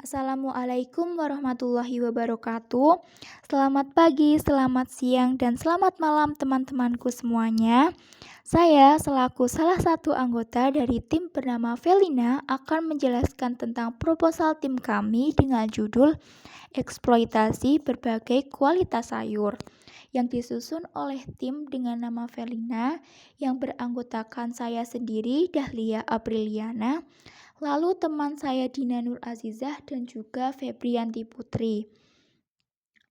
Assalamualaikum warahmatullahi wabarakatuh. Selamat pagi, selamat siang, dan selamat malam teman-temanku semuanya. Saya selaku salah satu anggota dari tim bernama Felina akan menjelaskan tentang proposal tim kami dengan judul Eksploitasi Berbagai Kualitas Sayur yang disusun oleh tim dengan nama Felina yang beranggotakan saya sendiri, Dahlia Apriliana, lalu teman saya Dina Nur Azizah dan juga Febrianti Putri.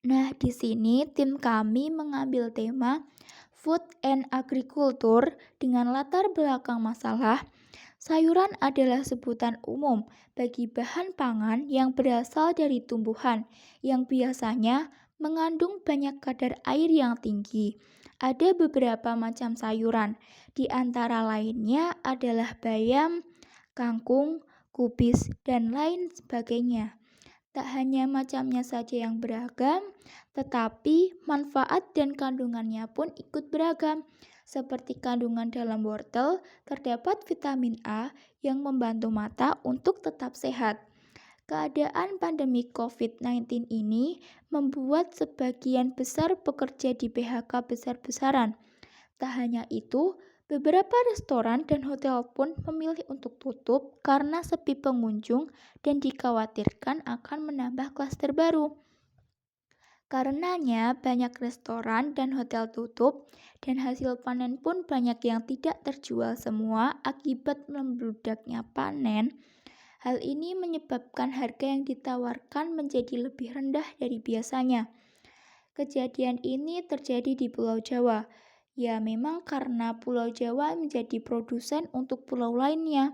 Nah, di sini tim kami mengambil tema Food and Agriculture dengan latar belakang masalah sayuran adalah sebutan umum bagi bahan pangan yang berasal dari tumbuhan yang biasanya mengandung banyak kadar air yang tinggi. Ada beberapa macam sayuran, di antara lainnya adalah bayam, kangkung, kubis, dan lain sebagainya. Tak hanya macamnya saja yang beragam, tetapi manfaat dan kandungannya pun ikut beragam. Seperti kandungan dalam wortel, terdapat vitamin A yang membantu mata untuk tetap sehat. Keadaan pandemi COVID-19 ini membuat sebagian besar pekerja di PHK besar-besaran. Tak hanya itu, beberapa restoran dan hotel pun memilih untuk tutup karena sepi pengunjung dan dikhawatirkan akan menambah klaster baru. Karenanya, banyak restoran dan hotel tutup dan hasil panen pun banyak yang tidak terjual semua akibat membludaknya panen. Hal ini menyebabkan harga yang ditawarkan menjadi lebih rendah dari biasanya. Kejadian ini terjadi di Pulau Jawa. Ya, memang karena Pulau Jawa menjadi produsen untuk pulau lainnya.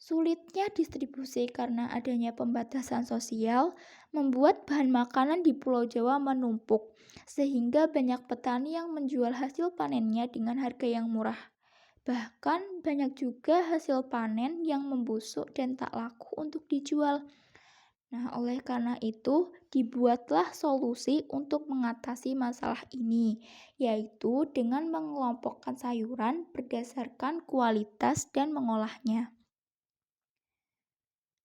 Sulitnya distribusi karena adanya pembatasan sosial membuat bahan makanan di Pulau Jawa menumpuk, sehingga banyak petani yang menjual hasil panennya dengan harga yang murah. Bahkan banyak juga hasil panen yang membusuk dan tak laku untuk dijual. Nah, oleh karena itu, dibuatlah solusi untuk mengatasi masalah ini, yaitu dengan mengelompokkan sayuran berdasarkan kualitas dan mengolahnya.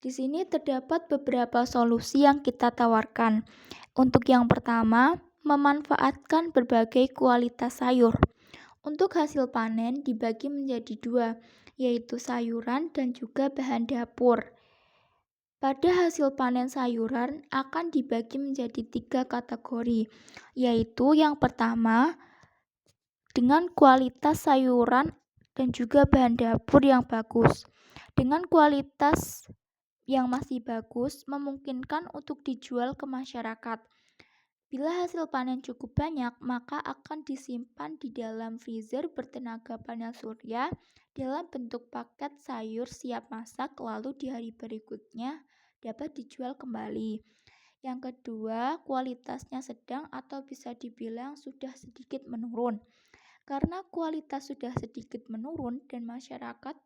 Di sini terdapat beberapa solusi yang kita tawarkan. Untuk yang pertama, memanfaatkan berbagai kualitas sayur. Untuk hasil panen dibagi menjadi dua, yaitu sayuran dan juga bahan dapur. Pada hasil panen sayuran akan dibagi menjadi tiga kategori, yaitu yang pertama dengan kualitas sayuran dan juga bahan dapur yang bagus. Dengan kualitas yang masih bagus memungkinkan untuk dijual ke masyarakat. Bila hasil panen cukup banyak, maka akan disimpan di dalam freezer bertenaga panel surya dalam bentuk paket sayur siap masak, lalu di hari berikutnya dapat dijual kembali. Yang kedua, kualitasnya sedang atau bisa dibilang sudah sedikit menurun. Karena kualitas sudah sedikit menurun dan masyarakat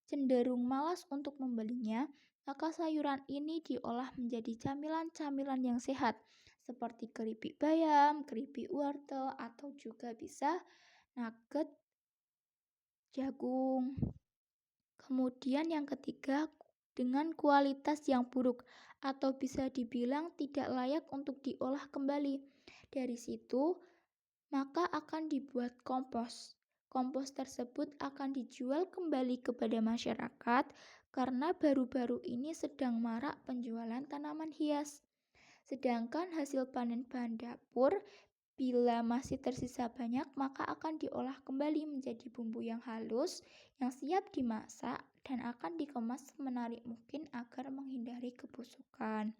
cenderung malas untuk membelinya, maka sayuran ini diolah menjadi camilan-camilan yang sehat, seperti keripik bayam, keripik wortel, atau juga bisa nugget jagung. Kemudian yang ketiga, dengan kualitas yang buruk atau bisa dibilang tidak layak untuk diolah kembali. Dari situ, maka akan dibuat kompos. Kompos tersebut akan dijual kembali kepada masyarakat karena baru-baru ini sedang marak penjualan tanaman hias. Sedangkan hasil panen bahan dapur, bila masih tersisa banyak, maka akan diolah kembali menjadi bumbu yang halus, yang siap dimasak, dan akan dikemas semenarik mungkin agar menghindari kebusukan.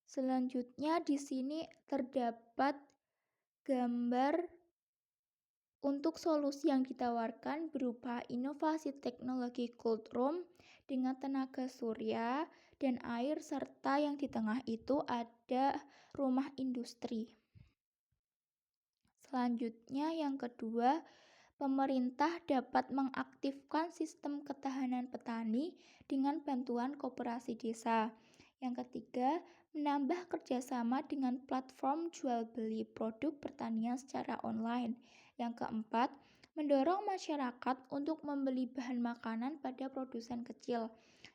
Selanjutnya di sini terdapat gambar untuk solusi yang ditawarkan berupa inovasi teknologi cold room dengan tenaga surya dan air, serta yang di tengah itu ada rumah industri. Selanjutnya yang kedua, pemerintah dapat mengaktifkan sistem ketahanan petani dengan bantuan koperasi desa. Yang ketiga, menambah kerjasama dengan platform jual beli produk pertanian secara online. Yang keempat, Mendorong masyarakat untuk membeli bahan makanan pada produsen kecil.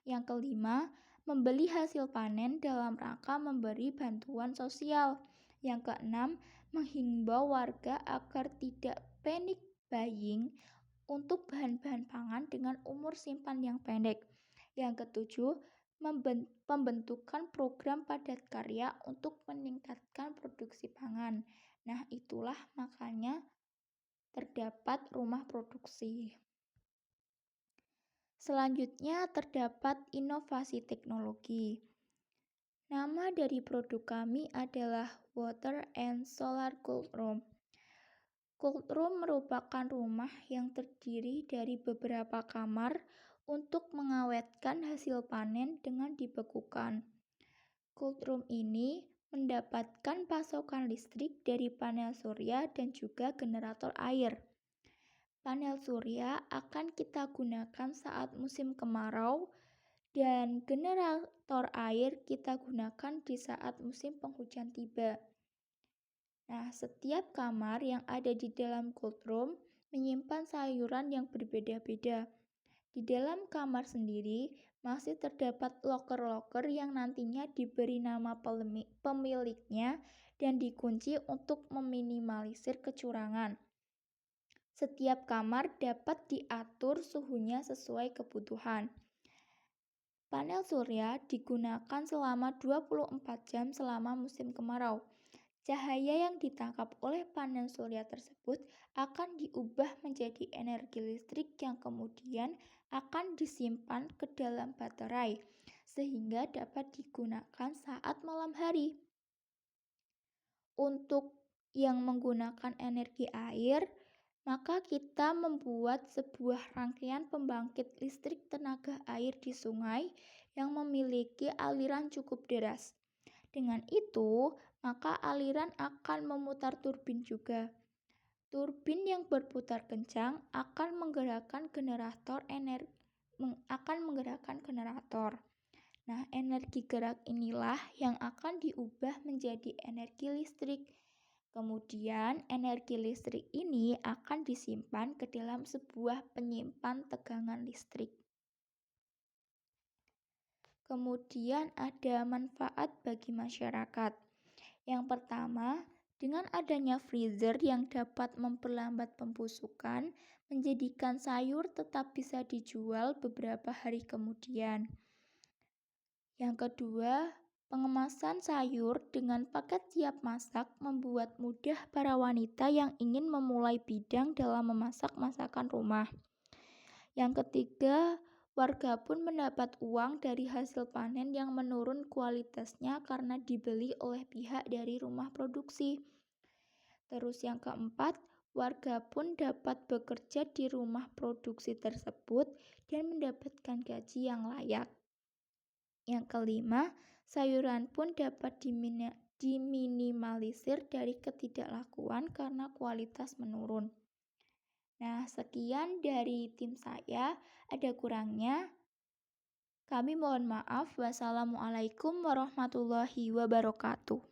Yang kelima, membeli hasil panen dalam rangka memberi bantuan sosial. Yang keenam, menghimbau warga agar tidak panic buying untuk bahan-bahan pangan dengan umur simpan yang pendek. Yang ketujuh, pembentukan program padat karya untuk meningkatkan produksi pangan. Nah, itulah makanya terdapat rumah produksi. Selanjutnya terdapat inovasi teknologi. Nama dari produk kami adalah Water and Solar Cold Room. Cold Room merupakan rumah yang terdiri dari beberapa kamar untuk mengawetkan hasil panen dengan dibekukan. Cold Room ini mendapatkan pasokan listrik dari panel surya dan juga generator air. Panel surya akan kita gunakan saat musim kemarau dan generator air kita gunakan di saat musim penghujan tiba. Nah, setiap kamar yang ada di dalam cold room menyimpan sayuran yang berbeda-beda. Di dalam kamar sendiri masih terdapat loker-loker yang nantinya diberi nama pemiliknya dan dikunci untuk meminimalisir kecurangan. Setiap kamar dapat diatur suhunya sesuai kebutuhan. Panel surya digunakan selama 24 jam selama musim kemarau. Cahaya yang ditangkap oleh panel surya tersebut akan diubah menjadi energi listrik yang kemudian akan disimpan ke dalam baterai sehingga dapat digunakan saat malam hari. Untuk yang menggunakan energi air, maka kita membuat sebuah rangkaian pembangkit listrik tenaga air di sungai yang memiliki aliran cukup deras. Dengan itu, maka aliran akan memutar turbin juga. Turbin yang berputar kencang akan menggerakkan generator. Nah, energi gerak inilah yang akan diubah menjadi energi listrik. Kemudian, energi listrik ini akan disimpan ke dalam sebuah penyimpan tegangan listrik. Kemudian ada manfaat bagi masyarakat. Yang pertama, dengan adanya freezer yang dapat memperlambat pembusukan, menjadikan sayur tetap bisa dijual beberapa hari kemudian. Yang kedua, pengemasan sayur dengan paket siap masak membuat mudah para wanita yang ingin memulai bidang dalam memasak masakan rumah. Yang ketiga, warga pun mendapat uang dari hasil panen yang menurun kualitasnya karena dibeli oleh pihak dari rumah produksi. Terus yang keempat, warga pun dapat bekerja di rumah produksi tersebut dan mendapatkan gaji yang layak. Yang kelima, sayuran pun dapat diminimalisir dari ketidaklakuan karena kualitas menurun. Nah, sekian dari tim saya. Ada kurangnya, kami mohon maaf. Wassalamualaikum warahmatullahi wabarakatuh.